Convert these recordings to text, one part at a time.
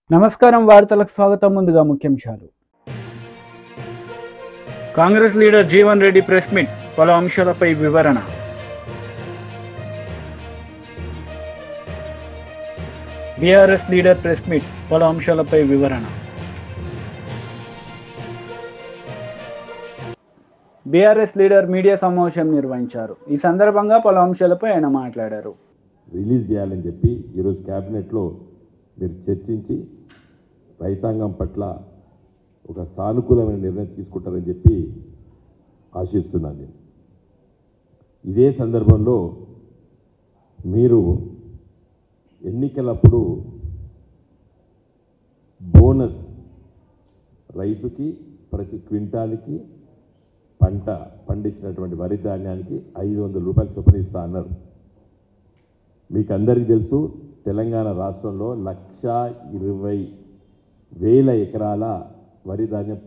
నమస్కారం వార్తలకు స్వాగతం. ముందుగా ముఖ్యాంశాలు. Congress leader Jeevan Reddy press meet, పలు అంశాలపై వివరణ. బీఆర్ఎస్ లీడర్ ప్రెస్ మీట్, పలు అంశాలపై వివరణ. బీఆర్ఎస్ లీడర్ మీడియా సమావేశం నిర్వహించారు. ఈ సందర్భంగా పలు అంశాలపై ఆయన మాట్లాడారు. రిలీజ్ చేయాలని చెప్పి ఈరోజు క్యాబినెట్లో మీరు చర్చించి రైతాంగం పట్ల ఒక సానుకూలమైన నిర్ణయం తీసుకుంటారని చెప్పి ఆశిస్తున్నాను నేను. ఇదే సందర్భంలో మీరు ఎన్నికలప్పుడు బోనస్ రైతుకి ప్రతి క్వింటాల్కి పంట పండించినటువంటి వరి ధాన్యానికి 500 రూపాయలు చొప్పున ఇస్తా అన్నారు. మీకు అందరికీ తెలుసు, తెలంగాణ రాష్ట్రంలో 1,20,000 ఎకరాల వరి ధాన్యం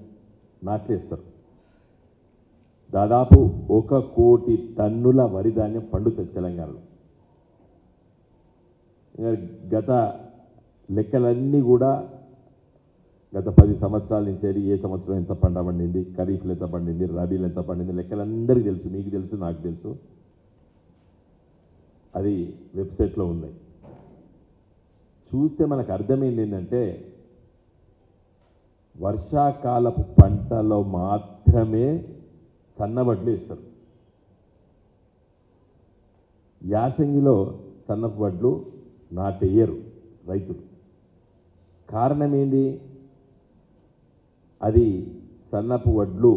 నాట్లేస్తారు. దాదాపు 1 కోటి టన్నుల వరి ధాన్యం పండుతుంది తెలంగాణలో. గత లెక్కలన్నీ కూడా గత 10 సంవత్సరాల నుంచి ఏ సంవత్సరం ఎంత పంట పండింది, ఖరీఫ్లు ఎంత పండింది, రబీలు ఎంత పండింది, లెక్కలందరికీ తెలుసు. మీకు తెలుసు, నాకు తెలుసు. అది వెబ్సైట్లో ఉన్నాయి. చూస్తే మనకు అర్థమైంది ఏంటంటే, వర్షాకాలపు పంటలో మాత్రమే సన్నబడ్లు ఇస్తారు. యాసంగిలో సన్నపు వడ్లు నాటేయరు రైతులు. కారణం ఏంది? అది సన్నపు వడ్లు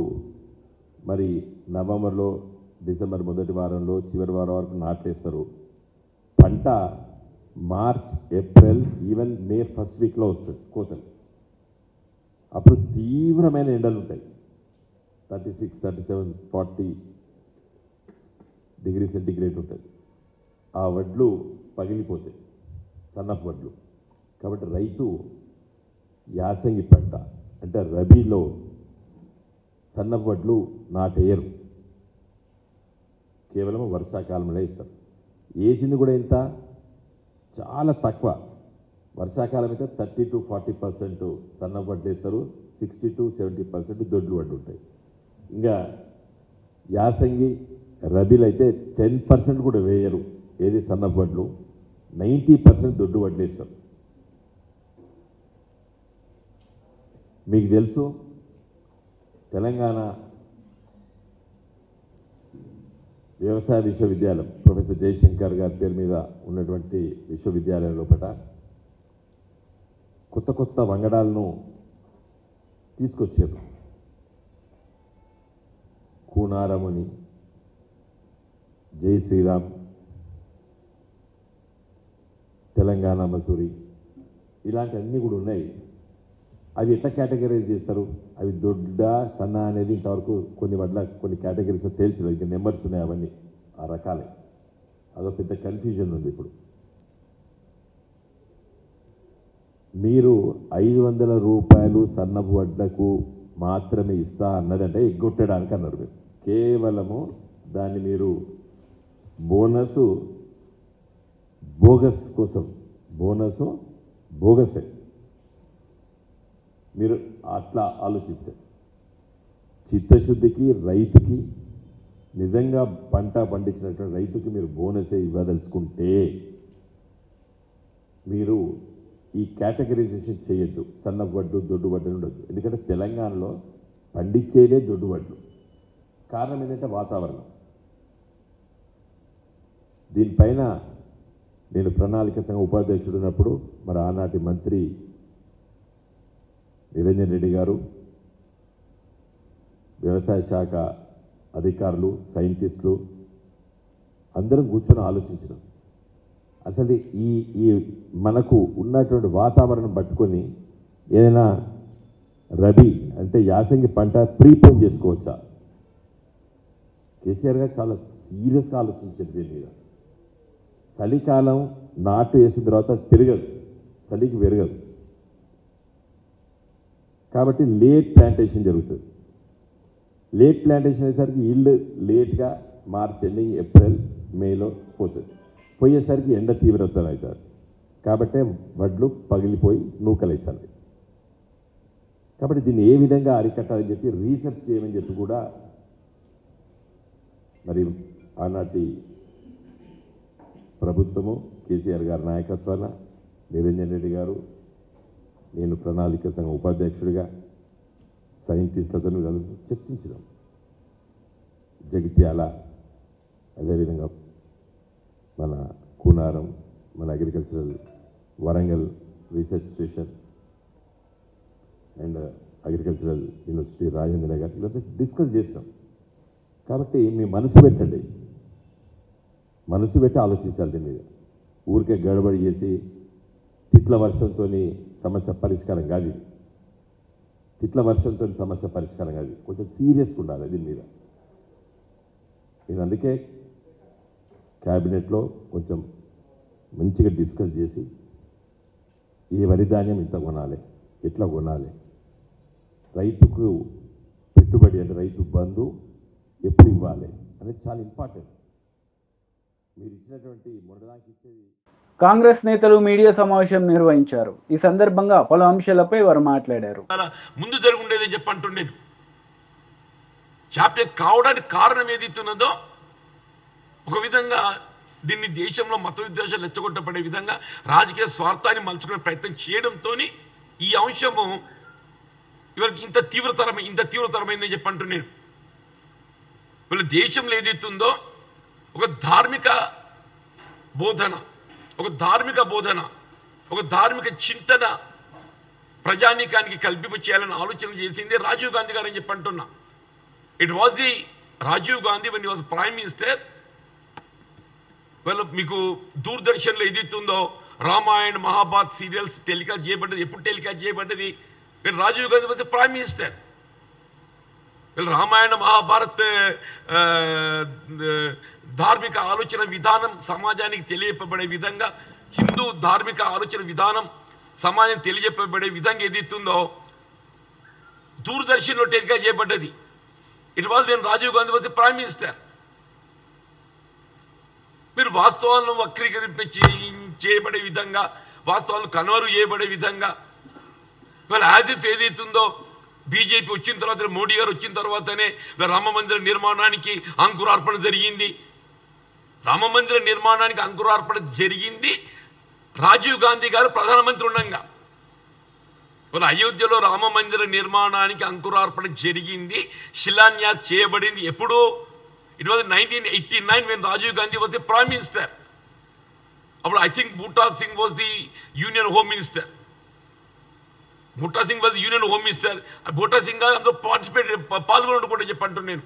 మరి నవంబర్లో, డిసెంబర్ మొదటి వారంలో, చివరి వారం వరకు నాటేస్తారు. పంట March, April, even May first వీక్లో వస్తుంది కోతలు. అప్పుడు తీవ్రమైన ఎండలు ఉంటాయి. 36, 37, 40 డిగ్రీ సెంటిగ్రేడ్ ఉంటుంది. ఆ వడ్లు పగిలిపోతాయి, సన్నపు వడ్లు. కాబట్టి రైతు యాసంగి పంట అంటే రబీలో సన్నపు వడ్లు నాటేయరు. కేవలం వర్షాకాలంలో ఇస్తారు. వేసింది కూడా ఎంత? చాలా తక్కువ. వర్షాకాలం అయితే 30 to 40% సన్నపు వడ్లు వేస్తారు. 60 to 70% దొడ్లు వడ్లు ఉంటాయి. ఇంకా యాసంగి, రబీలు అయితే 10% కూడా వేయరు. ఏది సన్నపు వడ్లు, 90% దొడ్డు వడ్లు వేస్తారు. మీకు తెలుసు, తెలంగాణ వ్యవసాయ విశ్వవిద్యాలయం ప్రొఫెసర్ జయశంకర్ గారి పేరు మీద ఉన్నటువంటి విశ్వవిద్యాలయం లోపల కొత్త కొత్త వంగడాలను తీసుకొచ్చారు. కూనారముని, జై శ్రీరామ్, తెలంగాణ మసూరి, ఇలాంటివన్నీ కూడా ఉన్నాయి. అవి ఎట్లా కేటగరైజ్ చేస్తారు? అవి దొడ్డ, సన్న అనేది ఇంతవరకు కొన్ని వడ్ల కొన్ని కేటగిరీస్ తేల్చలేదు. ఇంకా నెంబర్స్ ఉన్నాయి, అవన్నీ ఆ రకాలే. అదో పెద్ద కన్ఫ్యూజన్ ఉంది ఇప్పుడు. మీరు 500 రూపాయలు సన్నపు వడ్లకు మాత్రమే ఇస్తా అన్నదంటే ఎగ్గొట్టడానికి అన్నారు. మీరు కేవలము దాన్ని మీరు బోగస్ కోసం, బోగసే మీరు అట్లా ఆలోచిస్తే. చిత్తశుద్ధికి, రైతుకి, నిజంగా పంట పండించినటువంటి రైతుకి మీరు బోనసే ఇవ్వదలుచుకుంటే మీరు ఈ కేటగరైజేషన్ చేయొద్దు. సన్నపు వడ్లు, దొడ్డు వడ్లు ఉండదు. ఎందుకంటే తెలంగాణలో పండించేదే దొడ్డు వడ్లు. కారణం ఏంటంటే వాతావరణం. దీనిపైన నేను ప్రణాళిక సంఘం ఉపాధ్యక్షుడు ఉన్నప్పుడు మరి ఆనాటి మంత్రి నిరంజన్ రెడ్డి గారు, వ్యవసాయ శాఖ అధికారులు, సైంటిస్టులు అందరం కూర్చొని ఆలోచించడం. అసలు ఈ మనకు ఉన్నటువంటి వాతావరణం పట్టుకొని ఏదైనా రబీ అంటే యాసంగి పంట ప్రీపోన్ చేసుకోవచ్చా? కేసీఆర్ గారు చాలా సీరియస్గా ఆలోచించారు దీని మీద. చలికాలం నాటు వేసిన తర్వాత పెరగదు, చలికి పెరగదు. కాబట్టి లేట్ ప్లాంటేషన్ జరుగుతుంది. లేట్ ప్లాంటేషన్ అయ్యేసరికి ఈల్డ్ లేట్గా మార్చ్ ఎండింగ్, ఏప్రిల్, మేలో పోతుంది. పోయేసరికి ఎండ తీవ్రత అవుతుంది. కాబట్టే వడ్లు పగిలిపోయి నూకలైతుంది. కాబట్టి దీన్ని ఏ విధంగా అరికట్టాలని చెప్పి రీసెర్చ్ చేయమని చెప్పి కూడా మరి ఆనాటి ప్రభుత్వము కేసీఆర్ గారి నాయకత్వాన నిరంజన్ రెడ్డి గారు, నేను ప్రణాళిక సంఘం ఉపాధ్యక్షుడిగా సైంటిస్టులతో చర్చించడం, జగిత్యాల, అదేవిధంగా మన కూనారం, మన agricultural Warangal research station and agricultural university Rajendra Nagar ఇదంతా డిస్కస్ చేసినాం. కాబట్టి మీ మనసు పెట్టండి, మనసు పెట్టి ఆలోచించాలి దీని మీద. ఊరికే గడబడి చేసి తిట్ల వర్షంతో సమస్య పరిష్కారం కాదు. ఇది తిట్ల వర్షంతో సమస్య పరిష్కారం కాదు. కొంచెం సీరియస్గా ఉండాలి దీని మీద. నేను అందుకే క్యాబినెట్లో కొంచెం మంచిగా డిస్కస్ చేసి ఈ వరి ధాన్యం ఇంత కొనాలి, ఎట్లా కొనాలి, రైతుకు పెట్టుబడి అంటే రైతు బంధు ఎప్పుడు ఇవ్వాలి అనేది చాలా ఇంపార్టెంట్. మీరు ఇచ్చినటువంటి మొదటిదానికి ఇచ్చేది. కాంగ్రెస్ నేతలు మీడియా సమావేశం నిర్వహించారు. ఈ సందర్భంగా పలు అంశాలపై వారు మాట్లాడారు. ముందు జరుగుండేదని చెప్పంటుండేది. జాప్యం కావడానికి కారణం ఏదైతున్నదో ఒక విధంగా దీన్ని దేశంలో మత విద్వేషాలు ఎచ్చగొట్టబడే విధంగా రాజకీయ స్వార్థాన్ని మలుచుకునే ప్రయత్నం చేయడంతో ఈ అంశము ఇవాళ ఇంత తీవ్రతరమైందని చెప్పంటున్నాను. వీళ్ళ దేశంలో ఏదైతుందో ఒక ధార్మిక బోధన, ఒక ధార్మిక చింతన ప్రజానీకానికి కల్పింప చేయాలని ఆలోచన చేసింది రాజీవ్ గాంధీ గారు అని చెప్పి అంటున్నా. It was the Rajiv Gandhi when he was prime minister. వాళ్ళు మీకు దూరదర్శన్లో ఏదైతుందో రామాయణ మహాభారత్ సీరియల్స్ టెలికాస్ట్ చేయబడ్డది. ఎప్పుడు టెలికాస్ట్ చేయబడ్డది? వీళ్ళు Rajiv Gandhi was prime minister. వీళ్ళు రామాయణ మహాభారత్ ధార్మిక ఆలోచన విధానం సమాజానికి తెలియపబడే విధంగా, హిందూ ధార్మిక ఆలోచన విధానం సమాజం తెలియజెప్పబడే విధంగా ఏదైతుందో దూరదర్శన్లో టెలికాస్ట్ చేయబడ్డది. It was when Rajiv Gandhi was the prime minister. మీరు వాస్తవాలను వక్రీకరింప చేయబడే విధంగా, వాస్తవాలను కనుమరు చేయబడే విధంగా ఇవాళ యాజ్ ఇఫ్ ఏదైతుందో బీజేపీ వచ్చిన తర్వాత, మోడీ గారు వచ్చిన తర్వాతనే రామ మందిర నిర్మాణానికి అంకురార్పణ జరిగింది. రామ మందిర నిర్మాణానికి అంకురార్పణ జరిగింది రాజీవ్ గాంధీ గారు ప్రధానమంత్రి ఉండగా. ఇవాళ అయోధ్యలో రామ మందిర నిర్మాణానికి అంకురార్పణ జరిగింది, శిలాన్యాస్ చేయబడింది. ఎప్పుడు? It was 1989 when Rajiv Gandhi was the prime minister. అప్పుడు I think Buta Singh was the union home minister. Buta Singh was union home minister. Buta Singh అందులో పాల్గొనడం కూడా చెప్పంటున్నాను. నేను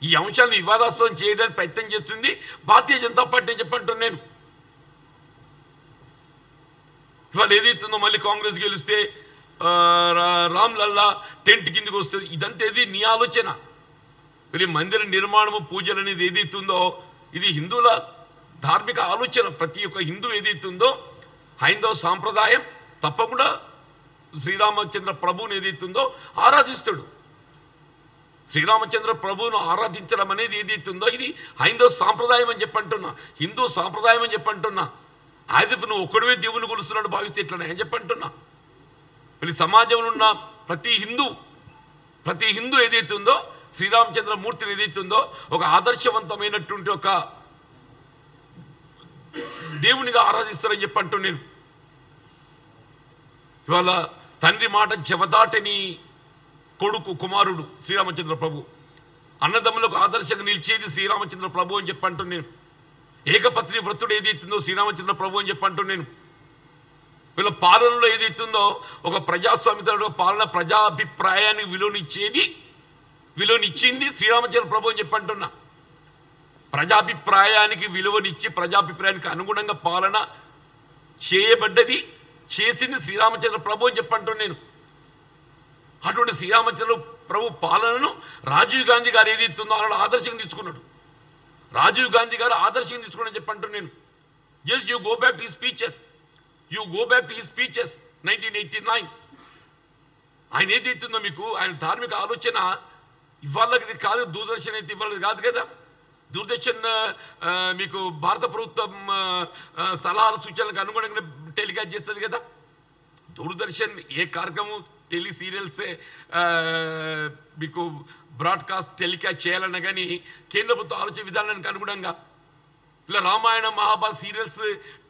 ఈ అంశాలను వివాదాస్పదం చేయడానికి ప్రయత్నం చేస్తుంది భారతీయ జనతా పార్టీ చెప్పంటున్నాను. నేను ఇవాళ ఏదైతుందో మళ్ళీ కాంగ్రెస్ గెలిస్తే రామ్లల్లా టెంట్ కిందకి వస్తుంది. ఇదంతా ఏది నీ ఆలోచన. వీళ్ళ మందిర నిర్మాణము, పూజలు అనేది ఏదైతుందో ఇది హిందువుల ధార్మిక ఆలోచన. ప్రతి ఒక్క హిందూ ఏదైతుందో హైందవ సాంప్రదాయం తప్పకుండా శ్రీరామచంద్ర ప్రభువుని ఏదైతుందో ఆరాధిస్తాడు. శ్రీరామచంద్ర ప్రభువును ఆరాధించడం అనేది ఏదైతుందో ఇది హైందవ సాంప్రదాయం అని చెప్పంటున్నా, హిందూ సాంప్రదాయం అని చెప్పంటున్నా. అది నువ్వు ఒక్కడివే దేవుని కొలుస్తున్నాడు భావిస్తే ఇట్లా అని చెప్పంటున్నా. వీళ్ళ సమాజంలో ఉన్న ప్రతి హిందూ ఏదైతుందో శ్రీరామచంద్ర మూర్తిని ఏదైతుందో ఒక ఆదర్శవంతమైనటువంటి ఒక దేవునిగా ఆరాధిస్తారని చెప్పంటూ నేను. ఇవాళ తండ్రి మాట జవదాటని కుమారుడు శ్రీరామచంద్ర ప్రభు, అన్నదమ్ములకు ఆదర్శంగా నిలిచేది శ్రీరామచంద్ర ప్రభు అని చెప్పంటూ నేను. ఏకపత్ని వ్రతుడు ఏదైతుందో శ్రీరామచంద్ర ప్రభు అని చెప్పంటూ నేను. వీళ్ళ పాలనలో ఏదైతుందో ఒక ప్రజాస్వామ్య పాలన, ప్రజాభిప్రాయానికి విలువనిచ్చింది శ్రీరామచంద్ర ప్రభు అని చెప్పంటున్నా. ప్రజాభిప్రాయానికి విలువనిచ్చి ప్రజాభిప్రాయానికి అనుగుణంగా పాలన చేసింది శ్రీరామచంద్ర ప్రభు అని చెప్పంటున్నాను నేను. అటువంటి శ్రీరామచంద్ర ప్రభు పాలనను రాజీవ్ గాంధీ గారు ఏదైతుందో అలా ఆదర్శంగా తీసుకున్నాడు. రాజీవ్ గాంధీ గారు ఆదర్శంగా తీసుకున్నాడని చెప్పంటున్నాను నేను. Yes, you go back to his speeches 1989. ఆయన ఏదైతుందో మీకు ఆయన ధార్మిక ఆలోచన ఇవాళకి కాదు, దూరదర్శన్ అయితే ఇవాళ కాదు కదా. దూరదర్శన్ మీకు భారత ప్రభుత్వం సలహాలు సూచనలకు అనుగుణంగా టెలికాస్ట్ చేస్తుంది కదా. దూరదర్శన్ ఏ కార్యక్రమం టెలి సీరియల్సే మీకు బ్రాడ్కాస్ట్ టెలికాస్ట్ చేయాలన్నా కానీ కేంద్ర ప్రభుత్వ ఆలోచన విధానానికి అనుగుణంగా ఇలా రామాయణ మహాభారత సీరియల్స్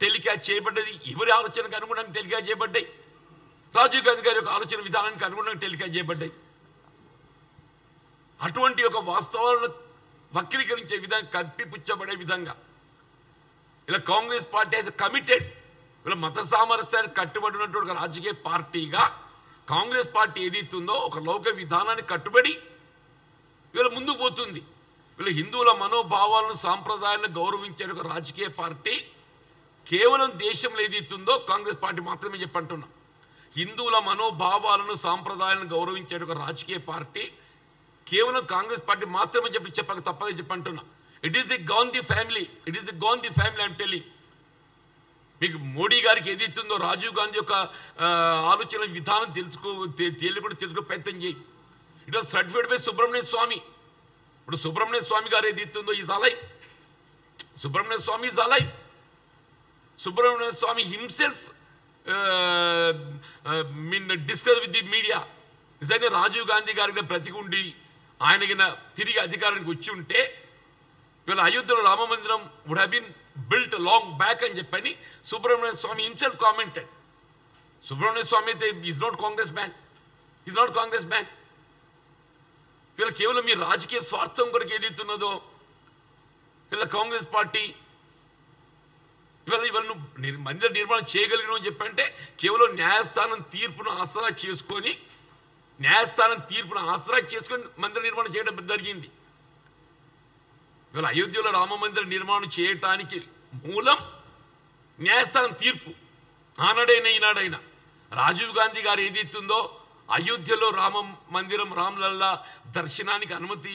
టెలికాస్ట్ చేయబడ్డది ఎవరి ఆలోచనకు అనుగుణంగా టెలికాస్ట్ చేయబడ్డాయి? రాజీవ్ గాంధీ గారి యొక్క ఆలోచన విధానానికి అనుగుణంగా టెలికాస్ట్ చేయబడ్డాయి. అటువంటి ఒక వాస్తవాలను వక్రీకరించే విధంగా కప్పిపుచ్చబడే విధంగా ఇలా కాంగ్రెస్ పార్టీ అయితే కమిటెడ్ ఇలా మత సామరస్యానికి కట్టుబడినటువంటి ఒక రాజకీయ పార్టీగా కాంగ్రెస్ పార్టీ ఏదైతుందో ఒక లౌకిక విధానాన్ని కట్టుబడి వీళ్ళ ముందుకు పోతుంది. వీళ్ళ హిందువుల మనోభావాలను సాంప్రదాయాలను గౌరవించే ఒక రాజకీయ పార్టీ కేవలం దేశంలో ఏదైతుందో కాంగ్రెస్ పార్టీ మాత్రమే చెప్పంటున్నాం. హిందువుల మనోభావాలను సాంప్రదాయాలను గౌరవించే ఒక రాజకీయ పార్టీ కేవలం కాంగ్రెస్ పార్టీ మాత్రమే చెప్పక తప్పదని చెప్పంటున్నా. It is the Gandhi family, it is the Gandhi family I'm telling. మీకు మోడీ గారికి ఏదైతుందో రాజీవ్ గాంధీ యొక్క ఆలోచన విధానం తెలుసుకో ప్రయత్నం చేయి. It was certified by Subrahmanya Swamy. ఇప్పుడు సుబ్రహ్మణ్య స్వామి గారు ఏదైతుందో is alive. Subrahmanya Swamy is alive. Subrahmanya Swamy himself discuss with the media. నిజంగా రాజీవ్ గాంధీ గారికి బ్రతికుండి ఆయనకి తిరిగి అధికారానికి వచ్చి ఉంటే ఇవాళ అయోధ్యలో రామ మందిరం would have been built long back అని చెప్పని సుబ్రహ్మణ్య స్వామి హిమ్సెల్ఫ్ కామెంటెడ్. సుబ్రహ్మణ్య స్వామి అయితే is not Congress man, is not Congress man. వీళ్ళ కేవలం మీ రాజకీయ స్వార్థం కొరకు ఏదైతున్నదో వీళ్ళ కాంగ్రెస్ పార్టీ ఇవాళ నువ్వు మందిర నిర్మాణం చేయగలిగిన అని చెప్పంటే కేవలం న్యాయస్థానం తీర్పును ఆసరా చేసుకొని మందిర నిర్మాణం చేయడం జరిగింది. ఇవాళ అయోధ్యలో రామ మందిర నిర్మాణం చేయటానికి మూలం న్యాయస్థానం తీర్పు. ఆనాడైనా ఈనాడైనా రాజీవ్ గాంధీ గారు ఏదైతుందో అయోధ్యలో రామ మందిరం రామ్లల్లా దర్శనానికి అనుమతి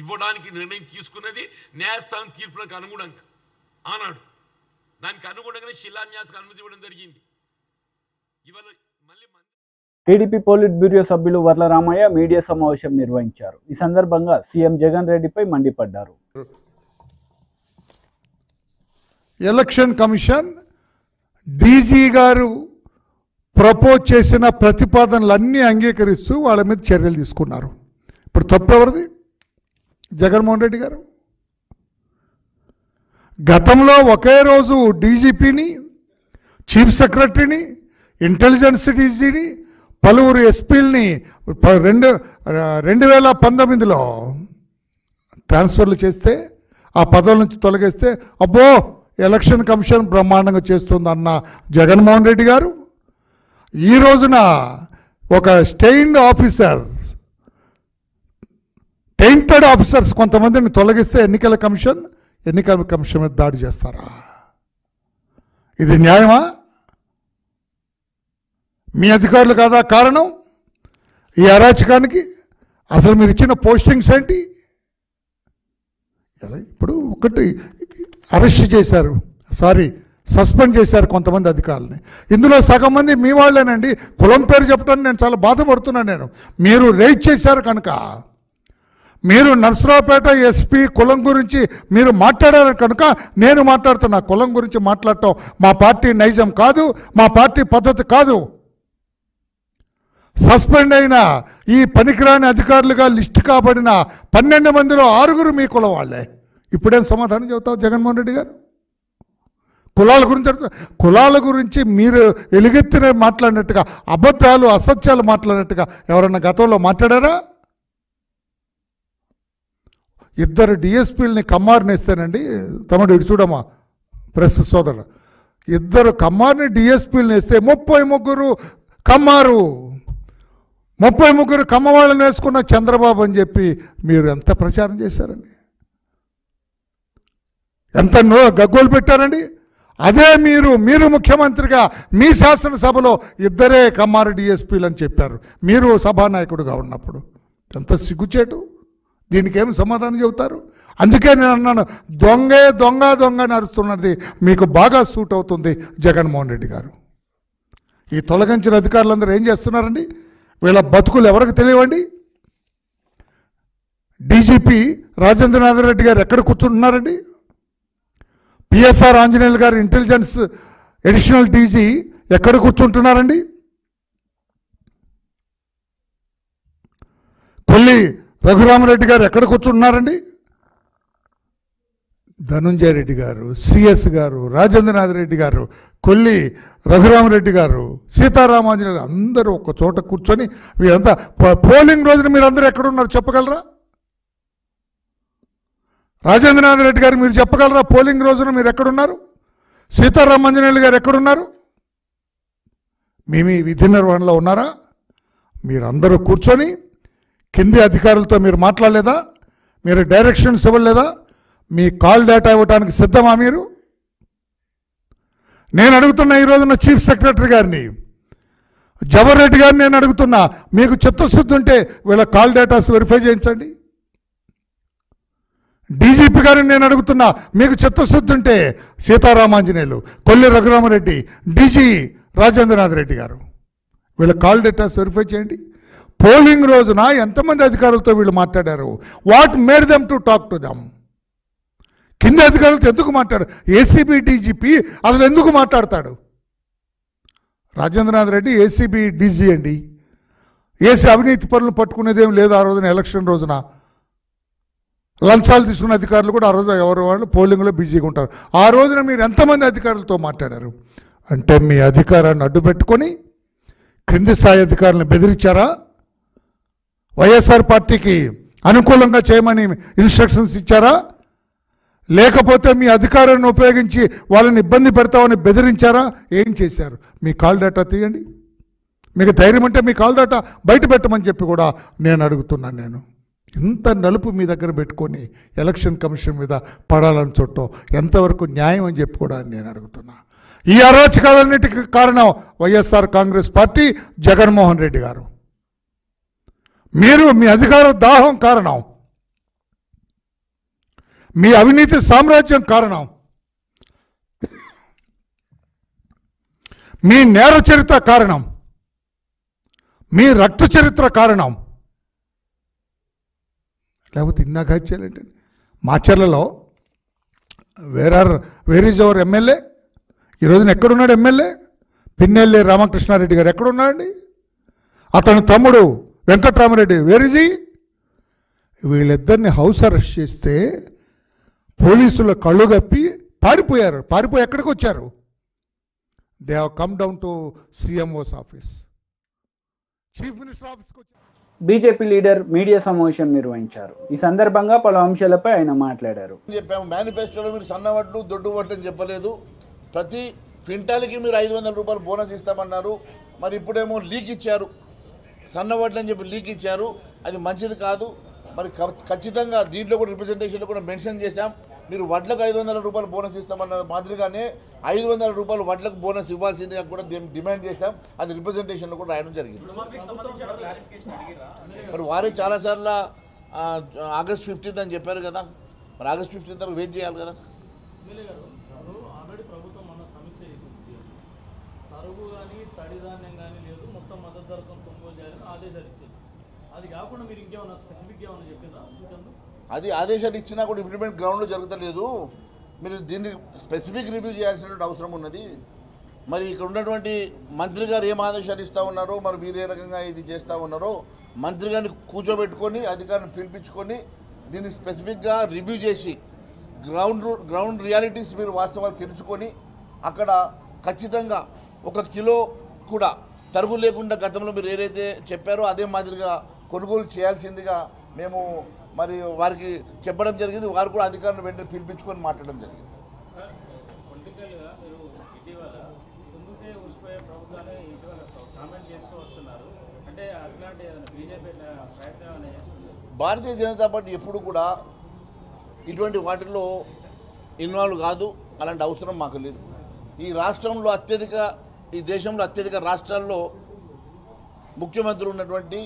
ఇవ్వడానికి నిర్ణయం తీసుకున్నది న్యాయస్థానం తీర్పులకు అనుగుణంగా. ఆనాడు దానికి అనుగుణంగానే శిలాన్యాసకు అనుమతి ఇవ్వడం జరిగింది. ఇవాళ మళ్ళీ టీడీపీ పోలిట్ బ్యూరో సభ్యులు వర్ల రామయ్య మీడియా సమావేశం నిర్వహించారు. ఈ సందర్భంగా సీఎం జగన్ రెడ్డిపై మండిపడ్డారు. ఎలక్షన్ కమిషన్ డీజీ గారు ప్రపోజ్ చేసిన ప్రతిపాదనలన్నీ అంగీకరిస్తూ వాళ్ళ మీద చర్యలు తీసుకున్నారు. ఇప్పుడు తప్పెవరిది? జగన్మోహన్ రెడ్డి గారు. గతంలో ఒకే రోజు డీజీపీని, చీఫ్ సెక్రటరీని, ఇంటెలిజెన్స్ డీజీని, పలువురు ఎస్పీలని 2019లో ట్రాన్స్ఫర్లు చేస్తే ఆ పదవుల నుంచి తొలగిస్తే అబ్బో ఎలక్షన్ కమిషన్ బ్రహ్మాండంగా చేస్తుందన్న జగన్మోహన్ రెడ్డి గారు ఈ రోజున ఒక టెయింటెడ్ ఆఫీసర్స్ కొంతమందిని తొలగిస్తే ఎన్నికల కమిషన్ మీద దాడి చేస్తారా? ఇది న్యాయమా? మీ అధికారులు కాదా కారణం ఈ అరాచకానికి? అసలు మీరు ఇచ్చిన పోస్టింగ్స్ ఏంటి? ఇప్పుడు ఒకటి అరెస్ట్ చేశారు, సస్పెండ్ చేశారు కొంతమంది అధికారులని. ఇందులో సగం మంది మీ వాళ్ళేనండి. కులం పేరు చెప్పడానికి నేను చాలా బాధపడుతున్నాను. మీరు రైడ్ చేశారు కనుక, మీరు నర్సరావుపేట ఎస్పీ కులం గురించి మీరు మాట్లాడారు కనుక నేను మాట్లాడుతున్నా. కులం గురించి మాట్లాడటం మా పార్టీ నైజం కాదు, మా పార్టీ పద్ధతి కాదు. సస్పెండ్ అయిన ఈ పనికిరాని అధికారులుగా లిస్టు కాబడిన 12 మందిలో 6 మీ కులం వాళ్ళే. ఇప్పుడేం సమాధానం చెబుతావు జగన్మోహన్ రెడ్డి గారు? కులాల గురించి మీరు ఎలుగెత్తిన మాట్లాడినట్టుగా, అబద్ధాలు అసత్యాలు మాట్లాడినట్టుగా ఎవరన్నా గతంలో మాట్లాడారా? 2 డిఎస్పీలని కమ్మారిని ఇస్తానండి. తమ్ముడు ఇటు చూడమ్మా, ప్రెస్ సోదరుడు, 2 కమ్మారిని డిఎస్పీలని ఇస్తే 33 కమ్మారు, 33 కమ్మ వాళ్ళని వేసుకున్న చంద్రబాబు అని చెప్పి మీరు ఎంత ప్రచారం చేశారండి, ఎంత గగ్గోలు పెట్టారండి. అదే మీరు ముఖ్యమంత్రిగా మీ శాసనసభలో 2 కమ్మారు డిఎస్పీలు అని చెప్పారు మీరు సభానాయకుడిగా ఉన్నప్పుడు. ఎంత సిగ్గుచేటు! దీనికి ఏమి సమాధానం చెబుతారు? అందుకే నేను అన్నాను, దొంగ అని అరుస్తున్నది మీకు బాగా సూట్ అవుతుంది జగన్మోహన్ రెడ్డి గారు. ఈ తొలగించిన అధికారులందరూ ఏం చేస్తున్నారండి? వీళ్ళ బతుకులు ఎవరికి తెలియవండి? డీజీపీ రాజేంద్రనాథ్ రెడ్డి గారు ఎక్కడ కూర్చుంటున్నారండి? పిఎస్ఆర్ ఆంజనేయులు గారు ఇంటెలిజెన్స్ అడిషనల్ డీజీ ఎక్కడ కూర్చుంటున్నారండి? కొల్లి రఘురామరెడ్డి గారు ఎక్కడ కూర్చుంటున్నారండి? ధనుంజయ రెడ్డి గారు, సిఎస్ గారు, రాజేంద్రనాథ్ రెడ్డి గారు, కొల్లి రఘురామరెడ్డి గారు, సీతారామాంజనేయులు అందరూ ఒక చోట కూర్చొని వీరంతా పోలింగ్ రోజున మీరందరూ ఎక్కడున్నారు చెప్పగలరా? రాజేంద్రనాథ్ రెడ్డి గారు మీరు చెప్పగలరా పోలింగ్ రోజున మీరు ఎక్కడున్నారు? సీతారామాంజనేయులు గారు ఎక్కడున్నారు? మీ విధి నిర్వహణలో ఉన్నారా? మీరందరూ కూర్చొని కింది అధికారులతో మీరు మాట్లాడలేదా? మీరు డైరెక్షన్స్ ఇవ్వలేదా? మీ కాల్ డేటా ఇవ్వడానికి సిద్ధమా మీరు? నేను అడుగుతున్నా ఈ రోజున చీఫ్ సెక్రటరీ గారిని, జవహర్ రెడ్డి గారిని నేను అడుగుతున్నా, మీకు చిత్తశుద్ధి ఉంటే వీళ్ళ కాల్ డేటాస్ వెరిఫై చేయించండి. డీజీపీ గారిని నేను అడుగుతున్నా, మీకు చిత్తశుద్ధి ఉంటే సీతారామాంజనేయులు, కొల్లి రఘురామరెడ్డి, డీజీ రాజేంద్రనాథ్ రెడ్డి గారు వీళ్ళ కాల్ డేటాస్ వెరిఫై చేయండి. పోలింగ్ రోజున ఎంతమంది అధికారులతో వీళ్ళు మాట్లాడారు? What made them to talk to them? కింద అధికారులతో ఎందుకు మాట్లాడారు? ఏసీబీ డీజీపీ అసలు ఎందుకు మాట్లాడతాడు? రాజేంద్రనాథ్ రెడ్డి ఏసీబీ డీజీ అండి. ఏసీ అవినీతి పనులు పట్టుకునేదేం లేదు. ఆ రోజున ఎలక్షన్ రోజున లంచాలు తీసుకున్న అధికారులు కూడా ఆ రోజు ఎవరు వాళ్ళు పోలింగ్లో బిజీగా ఉంటారు. ఆ రోజున మీరు ఎంతమంది అధికారులతో మాట్లాడారు? అంటే మీ అధికారాన్ని అడ్డుపెట్టుకొని క్రింది స్థాయి అధికారులను బెదిరించారా? వైఎస్ఆర్ పార్టీకి అనుకూలంగా చేయమని ఇన్స్ట్రక్షన్స్ ఇచ్చారా? లేకపోతే మీ అధికారాన్ని ఉపయోగించి వాళ్ళని ఇబ్బంది పెడతామని బెదిరించారా? ఏం చేశారు? మీ కాల్ డేటా తీయండి. మీకు ధైర్యం అంటే మీ కాల్ డేటా బయట పెట్టమని చెప్పి కూడా నేను అడుగుతున్నాను. నేను ఇంత నలుపు మీ దగ్గర పెట్టుకొని ఎలక్షన్ కమిషన్ మీద పడాలని చూడటం ఎంతవరకు న్యాయం అని చెప్పి కూడా నేను అడుగుతున్నా. ఈ అరాచకాలన్నిటికీ కారణం వైఎస్ఆర్ కాంగ్రెస్ పార్టీ, జగన్మోహన్ రెడ్డి గారు. మీరు మీ అధికార దాహం కారణం, మీ అవినీతి సామ్రాజ్యం కారణం, మీ నేర చరిత్ర కారణం, మీ రక్త చరిత్ర కారణం. లేకపోతే ఇన్నాక చేయాలంటే మాచర్లలో వేర్ ఈజ్ అవర్ ఎమ్మెల్యే? ఈరోజున ఎక్కడున్నాడు ఎమ్మెల్యే? పిన్నెల్లి రామకృష్ణారెడ్డి గారు ఎక్కడున్నాడండి? అతని తమ్ముడు వెంకట్రామరెడ్డి వేర్ ఈజ్ హి? వీళ్ళిద్దరిని హౌస్ అరెస్ట్ చేస్తే పోలీసుల కళ్ళు కప్పి పారిపోయారు. పారిపోయి ఎక్కడికి వచ్చారు? They have come down to CMO's office, chief minister ఆఫీస్కి వచ్చారు. బీజేపీ లీడర్ మీడియా సమావేశం నిర్వహించారు. ఈ సందర్భంగా పలు అంశాలపై ఆయన మాట్లాడారు. చెప్పాము మేనిఫెస్టోలో మీరు సన్నవడ్లు దొడ్డు వడ్లు అని చెప్పలేదు. ప్రతి క్వింటాల్కి మీరు 500 రూపాయలు బోనస్ ఇస్తామన్నారు. మరి ఇప్పుడేమో లీక్ ఇచ్చారు, సన్నవడ్లు అని చెప్పి లీక్ ఇచ్చారు. అది మంచిది కాదు. మరి ఖచ్చితంగా దీంట్లో కూడా రిప్రజెంటేషన్లో కూడా మెన్షన్ చేశాం. మీరు వడ్లకు 500 రూపాయలు బోనస్ ఇస్తామన్న మాదిరిగానే 500 రూపాయలు వడ్లకు బోనస్ ఇవ్వాల్సిందిగా కూడా డిమాండ్ చేశాం. అది రిప్రజెంటేషన్లో కూడా రాయడం జరిగింది. మరి వారే చాలాసార్లు ఆగస్ట్ 15th అని చెప్పారు కదా. మరి ఆగస్ట్ 15th వరకు వెయిట్ చేయాలి కదా. అది ఆదేశాలు ఇచ్చినా కూడా ఇంప్లిమెంట్ గ్రౌండ్లో జరుగుతలేదు. మీరు దీన్ని స్పెసిఫిక్ రివ్యూ చేయాల్సినటువంటి అవసరం ఉన్నది. మరి ఇక్కడ ఉన్నటువంటి మంత్రి గారు ఏం ఆదేశాలు ఇస్తూ ఉన్నారో, మరి మీరు ఏ రకంగా ఇది చేస్తూ ఉన్నారో మంత్రి గారిని కూర్చోబెట్టుకొని అధికారిని పిలిపించుకొని దీన్ని స్పెసిఫిక్గా రివ్యూ చేసి గ్రౌండ్ రియాలిటీస్ మీరు వాస్తవాలు తెలుసుకొని అక్కడ ఖచ్చితంగా 1 కిలో కూడా తరుగు లేకుండా గతంలో మీరు ఏదైతే చెప్పారో అదే మాదిరిగా కొనుగోలు చేయాల్సిందిగా మేము మరి వారికి చెప్పడం జరిగింది. వారు కూడా అధికారులను వెంటనే పిలిపించుకొని మాట్లాడడం జరిగింది. భారతీయ జనతా పార్టీ ఎప్పుడు కూడా ఇటువంటి వాటిల్లో ఇన్వాల్వ్ కాదు. అలాంటి అవసరం మాకు లేదు. ఈ రాష్ట్రంలో ఈ దేశంలో అత్యధిక రాష్ట్రాల్లో ముఖ్యమంత్రి ఉన్నటువంటి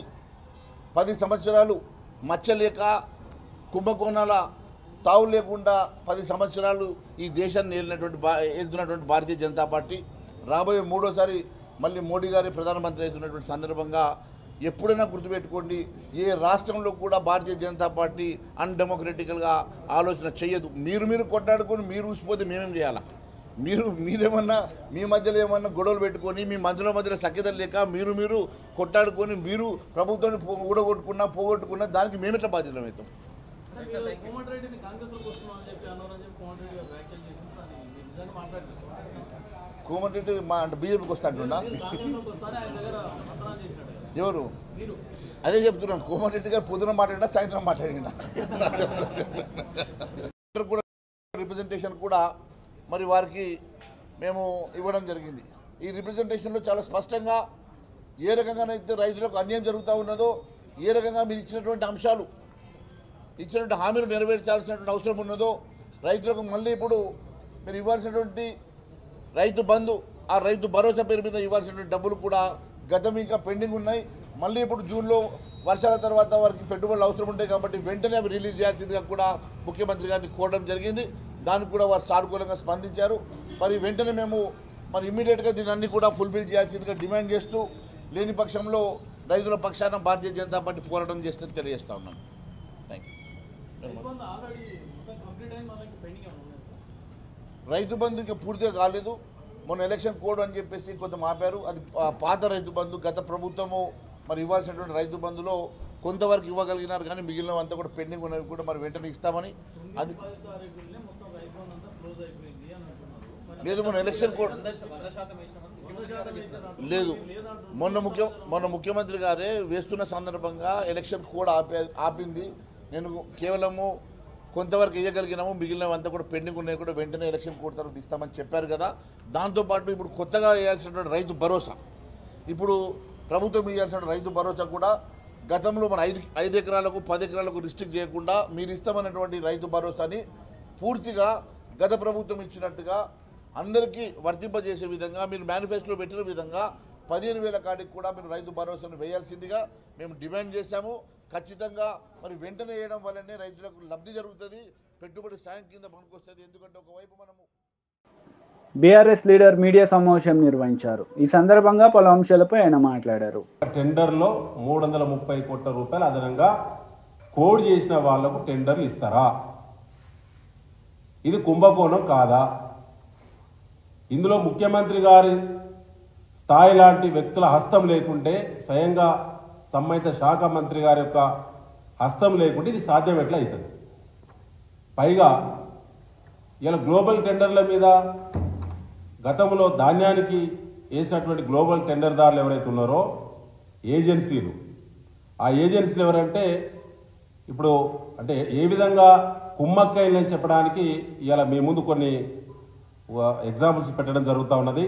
10 సంవత్సరాలు మచ్చలేక కుంభకోణాల తావు లేకుండా 10 సంవత్సరాలు ఈ దేశాన్ని ఏలుతున్నటువంటి భారతీయ జనతా పార్టీ రాబోయే 3వ సారి మళ్ళీ మోడీ గారి ప్రధానమంత్రి అవుతున్నటువంటి సందర్భంగా ఎప్పుడైనా గుర్తుపెట్టుకోండి, ఏ రాష్ట్రంలో కూడా భారతీయ జనతా పార్టీ అన్డెమోక్రటికల్గా ఆలోచన చేయదు. మీరు కొట్లాడుకొని మీరు ఊసిపోతే మేమేం చేయాలా? మీరేమన్నా మీ మధ్యలో ఏమన్నా గొడవలు పెట్టుకొని మీ మధ్యలో సఖ్యత లేక మీరు కొట్లాడుకొని మీరు ప్రభుత్వాన్ని పోగొట్టుకున్నా దానికి మేమెట్లా బాధ్యతలు అవుతాం? కోమటి రెడ్డి బీజేపీకి వస్తా అంటున్నా. ఎవరు? అదే చెప్తున్నాను, కోమటి రెడ్డి గారు పొద్దున మాట్లాడినా సాయంత్రం మాట్లాడినా కూడా రిప్రజెంటేషన్ కూడా మరి వారికి మేము ఇవ్వడం జరిగింది. ఈ రిప్రజెంటేషన్లో చాలా స్పష్టంగా ఏ రకంగానైతే రైతులకు అన్యాయం జరుగుతూ ఉన్నదో, ఏ రకంగా మీరు ఇచ్చినటువంటి అంశాలు, ఇచ్చినటువంటి హామీలు నెరవేర్చాల్సినటువంటి అవసరం ఉన్నదో, రైతులకు మళ్ళీ ఇప్పుడు మీరు ఇవ్వాల్సినటువంటి రైతు బంధు, ఆ రైతు భరోసా పేరు మీద ఇవ్వాల్సినటువంటి డబ్బులు కూడా గతం ఇంకా పెండింగ్ ఉన్నాయి. మళ్ళీ ఇప్పుడు జూన్లో వర్షాల తర్వాత వారికి పెట్టుబడులు అవసరం ఉంటాయి కాబట్టి వెంటనే అవి రిలీజ్ చేయాల్సిందిగా కూడా ముఖ్యమంత్రి గారిని కోరడం జరిగింది. దానికి కూడా వారు సానుకూలంగా స్పందించారు. మరి వెంటనే మేము ఇమ్మీడియట్గా దీన్ని అన్ని కూడా ఫుల్ఫిల్ చేయాల్సిందిగా డిమాండ్ చేస్తూ, లేని పక్షంలో రైతుల పక్షాన భారతీయ జనతా పార్టీ పోరాటం చేస్తుందని తెలియజేస్తా ఉన్నాను. Thank you. రైతు బంధు ఇంకా పూర్తిగా కాలేదు. మొన్న ఎలక్షన్ కోడ్ అని చెప్పేసి కొంత ఆపారు. అది పాత రైతు బంధు. గత ప్రభుత్వము మరి ఇవ్వాల్సినటువంటి రైతు బంధులో కొంతవరకు ఇవ్వగలిగినారు, కానీ మిగిలినవంతా కూడా పెండింగ్ ఉన్నవి కూడా మరి వెంటనే ఇస్తామని. అది లేదు, మొన్న ఎలక్షన్ కోడ్ లేదు. మొన్న ముఖ్యమంత్రి గారే వేస్తున్న సందర్భంగా ఎలక్షన్ కోడ్ ఆపింది. నేను కేవలము కొంతవరకు ఇవ్వగలిగినాము, మిగిలినవంతా కూడా పెండింగ్ ఉన్నాయి కూడా వెంటనే ఎలక్షన్ కోడ్ తర్వాత ఇస్తామని చెప్పారు కదా. దాంతోపాటు ఇప్పుడు కొత్తగా వేయాల్సినటువంటి రైతు భరోసా, ఇప్పుడు ప్రభుత్వం ఇవ్వాల్సిన రైతు భరోసా కూడా గతంలో మన 5 ఎకరాలకు 10 ఎకరాలకు రిస్ట్రిక్ట్ చేయకుండా మీరు ఇస్తామన్నటువంటి రైతు భరోసాని పూర్తిగా గత ప్రభుత్వం ఇచ్చినట్టుగా అందరికీ వర్తింపజేసే విధంగా మీరు మేనిఫెస్టోలో పెట్టిన విధంగా 15,000 కాడికి కూడా మీరు రైతు భరోసాను వేయాల్సిందిగా మేము డిమాండ్ చేశాము. ఖచ్చితంగా మరి వెంటనే వేయడం వల్లనే రైతులకు లబ్ధి జరుగుతుంది, పెట్టుబడి సాయం కింద పనికొస్తుంది. ఎందుకంటే ఒకవైపు మనము బీఆర్ఎస్ లీడర్ మీడియా సమావేశం నిర్వహించారు. ఈ సందర్భంగా పలు అంశాలపై ఆయన మాట్లాడారు. టెండర్లో 330 కోట్ల రూపాయలు అదనంగా కోడ్ చేసిన వాళ్లకు టెండర్లు ఇస్తారా? ఇది కుంభకోణం కాదా? ఇందులో ముఖ్యమంత్రి గారి స్థాయి లాంటి వ్యక్తుల హస్తం లేకుంటే, స్వయంగా సంబంధిత శాఖ మంత్రి గారి యొక్క హస్తం లేకుంటే ఇది సాధ్యం ఎట్లా అవుతుంది? పైగా ఇలా గ్లోబల్ టెండర్ల మీద గతంలో ధాన్యానికి వేసినటువంటి గ్లోబల్ టెండర్దారులు ఎవరైతే ఉన్నారో ఏజెన్సీలు, ఆ ఏజెన్సీలు ఎవరంటే ఇప్పుడు అంటే ఏ విధంగా కుమ్మక్కైలని చెప్పడానికి ఇలా మీ ముందు కొన్ని ఎగ్జాంపుల్స్ పెట్టడం జరుగుతూ ఉన్నది.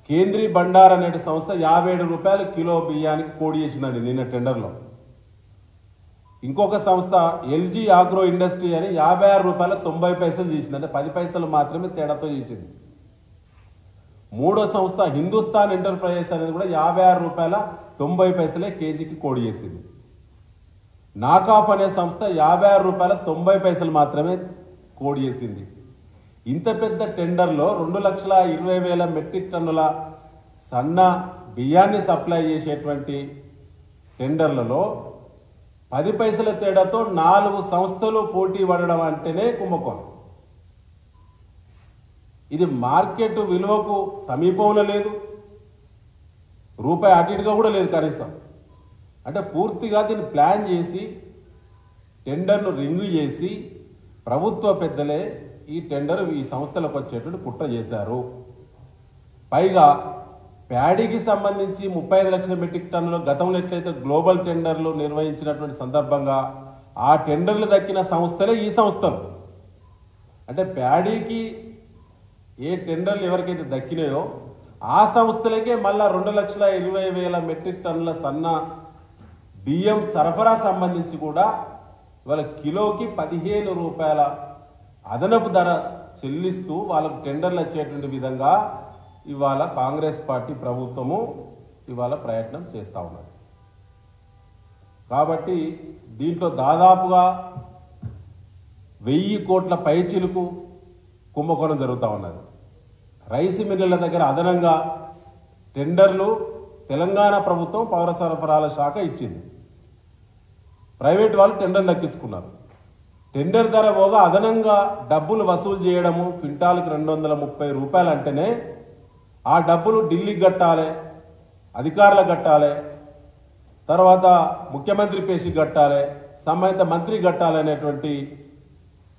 కేంద్రీ బండార్ అనే సంస్థ 57 రూపాయలు కిలో బియ్యానికి కోడి చేసిందండి నిన్న టెండర్లో. ఇంకొక సంస్థ ఎల్జీ ఆగ్రో ఇండస్ట్రీ అని 56 రూపాయల 90 పైసలు చేసింది, అంటే 10 పైసలు మాత్రమే తేడాతో చేసింది. మూడో సంస్థ హిందుస్థాన్ ఎంటర్ప్రైజెస్ అనేది కూడా 56 రూపాయల 90 పైసలే కేజీకి కోడి చేసింది. నాకాఫ్ అనే సంస్థ 56 రూపాయల 90 పైసలు మాత్రమే కోడి చేసింది. ఇంత పెద్ద టెండర్లో 2,20,000 మెట్రిక్ టన్నుల సన్న బియ్యాన్ని సప్లై చేసేటువంటి టెండర్లలో 10 పైసల తేడాతో 4 సంస్థలు పోటీ పడడం అంటేనే కుంభకోణం. ఇది మార్కెట్ విలువకు సమీపంలో లేదు, రూపాయి అటు ఇటుగా కూడా లేదు కనీసం. అంటే పూర్తిగా దీన్ని ప్లాన్ చేసి టెండర్ను రింగు చేసి ప్రభుత్వ పెద్దలే ఈ టెండర్ ఈ సంస్థలకు వచ్చేటువంటి కుట్ర చేశారు. పైగా ప్యాడీకి సంబంధించి 35 లక్షల మెట్రిక్ టన్నులు గతంలో ఎట్లయితే గ్లోబల్ టెండర్లు నిర్వహించినటువంటి సందర్భంగా ఆ టెండర్లు దక్కిన సంస్థలే ఈ సంస్థలు. అంటే ప్యాడీకి ఏ టెండర్లు ఎవరికైతే దక్కినాయో ఆ సంస్థలకే మళ్ళా 2,20,000 మెట్రిక్ టన్నుల సన్న బియ్యం సరఫరా సంబంధించి కూడా ఇవాళ కిలోకి 15 రూపాయల అదనపు ధర చెల్లిస్తూ వాళ్ళకు టెండర్లు వచ్చేటువంటి విధంగా ఇవాళ కాంగ్రెస్ పార్టీ ప్రభుత్వము ఇవాళ ప్రయత్నం చేస్తూ ఉన్నది. కాబట్టి దీంట్లో దాదాపుగా 1000 కోట్ల పైచిలుకు కుంభకోణం జరుగుతూ ఉన్నది. రైస్ మిల్లుల దగ్గర అదనంగా టెండర్లు తెలంగాణ ప్రభుత్వం పౌర సరఫరాల శాఖ ఇచ్చింది. ప్రైవేట్ వాళ్ళు టెండర్లు దక్కించుకున్నారు. టెండర్ ధర పోగా అదనంగా డబ్బులు వసూలు చేయడము, క్వింటాల్కి 230 రూపాయలు అంటేనే ఆ డబ్బులు ఢిల్లీకి కట్టాలి, అధికారులకు కట్టాలి, తర్వాత ముఖ్యమంత్రి పేషికి కట్టాలి, సంబంధిత మంత్రి కట్టాలి అనేటువంటి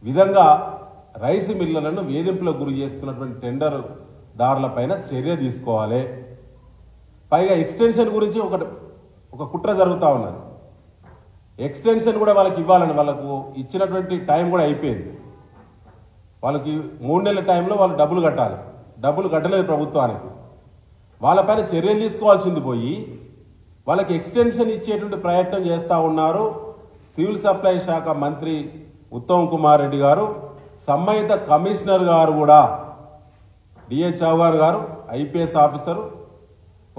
విధంగా రైస్ మిల్లర్లను వేధింపులకు గురి చేస్తున్నటువంటి టెండర్ దారులపైన చర్య తీసుకోవాలి. పైగా ఎక్స్టెన్షన్ గురించి ఒక కుట్ర జరుగుతూ ఉన్నది. ఎక్స్టెన్షన్ కూడా వాళ్ళకి ఇవ్వాలని, వాళ్ళకు ఇచ్చినటువంటి టైం కూడా అయిపోయింది. వాళ్ళకి 3 నెలల టైంలో వాళ్ళు డబ్బులు కట్టాలి. డబ్బులు కట్టలేదు ప్రభుత్వానికి. వాళ్ళపైన చర్యలు తీసుకోవాల్సింది పోయి వాళ్ళకి ఎక్స్టెన్షన్ ఇచ్చేటువంటి ప్రయత్నం చేస్తూ ఉన్నారు సివిల్ సప్లై శాఖ మంత్రి ఉత్తమ్ కుమార్ రెడ్డి గారు, సంబంధిత కమిషనర్ గారు కూడా, డిఏ చౌహాన్ గారు ఐపీఎస్ ఆఫీసరు.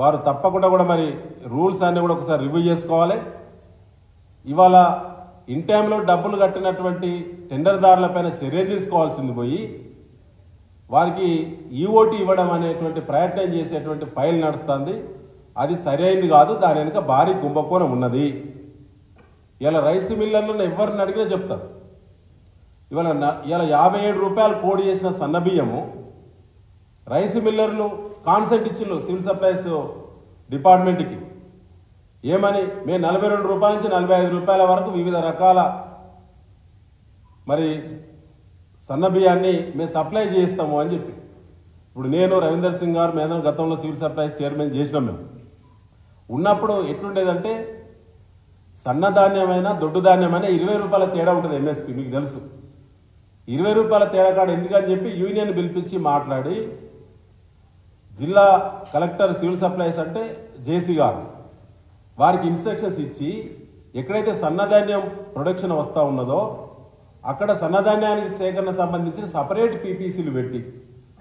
వారు తప్పకుండా కూడా మరి రూల్స్ అన్నీ కూడా ఒకసారి రివ్యూ చేసుకోవాలి. ఇవాళ ఇన్ టైంలో డబ్బులు కట్టినటువంటి టెండర్దారులపైన చర్యలు తీసుకోవాల్సింది పోయి వారికి ఈఓటీ ఇవ్వడం అనేటువంటి ప్రయత్నం చేసేటువంటి ఫైల్ నడుస్తుంది. అది సరైనది కాదు. దాని వెనుక భారీ కుంభకోణం ఉన్నది. ఇలా రైస్ మిల్లర్లను ఎవరిని అడిగినా చెప్తారు. ఇవాళ 57 రూపాయలు కోడి చేసిన సన్నబియ్యము రైస్ మిల్లర్లు కాన్సెంట్ ఇచ్చిళ్ళు సివిల్ సప్లైస్ డిపార్ట్మెంట్కి. ఏమని, మేము 42 రూపాయల నుంచి 45 రూపాయల వరకు వివిధ రకాల మరి సన్న బియ్యాన్ని మేము సప్లై చేస్తాము అని చెప్పి. ఇప్పుడు నేను రవీందర్ సింగ్ గారు మేదన గతంలో సివిల్ సప్లైస్ చైర్మన్ చేసినాం. మేము ఉన్నప్పుడు ఎట్లుండేదంటే సన్నధాన్యమైన దొడ్డు ధాన్యమైన 20 రూపాయల తేడా ఉంటుంది ఎంఎస్పీ. మీకు తెలుసు 20 రూపాయల తేడా కాడ ఎందుకని చెప్పి యూనియన్ పిలిపించి మాట్లాడి జిల్లా కలెక్టర్ సివిల్ సప్లైస్ అంటే జేసీ గారు వారికి ఇన్స్ట్రక్షన్స్ ఇచ్చి ఎక్కడైతే సన్నధాన్యం ప్రొడక్షన్ వస్తూ ఉన్నదో అక్కడ సన్నధాన్యానికి సేకరణ సంబంధించిన సపరేట్ పీపీసీలు పెట్టి,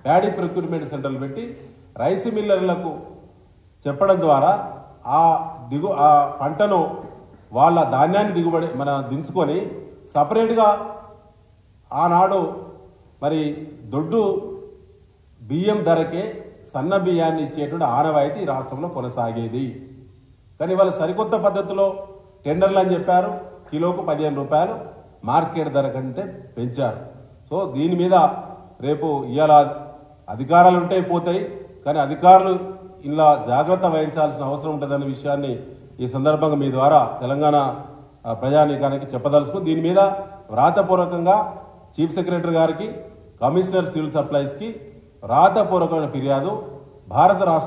ప్యాడీ ప్రొక్యూర్మెంట్ సెంటర్లు పెట్టి రైస్ మిల్లర్లకు చెప్పడం ద్వారా ఆ పంటను వాళ్ళ ధాన్యాన్ని దిగుబడి దించుకొని సపరేట్గా ఆనాడు మరి దొడ్డు బియ్యం ధరకే సన్న బియ్యాన్ని ఇచ్చేటువంటి ఆనవాయితీ ఈ రాష్ట్రంలో కొనసాగేది. కానీ వాళ్ళు సరికొత్త పద్ధతిలో టెండర్లు అని చెప్పారు. కిలోకు 15 రూపాయలు మార్కెట్ ధర కంటే పెంచారు. సో దీని మీద రేపు ఇవాళ అధికారాలు ఉంటాయి పోతాయి, కానీ అధికారులు ఇలా జాగ్రత్త వహించాల్సిన అవసరం ఉంటుందనే విషయాన్ని ఈ సందర్భంగా మీ ద్వారా తెలంగాణ ప్రజానీకానికి చెప్పదలుచుకుని దీని మీద వ్రాతపూర్వకంగా చీఫ్ సెక్రటరీ గారికి, కమిషనర్ సివిల్ సప్లైస్కి వ్రాతపూర్వకమైన ఫిర్యాదు భారత రాష్ట్ర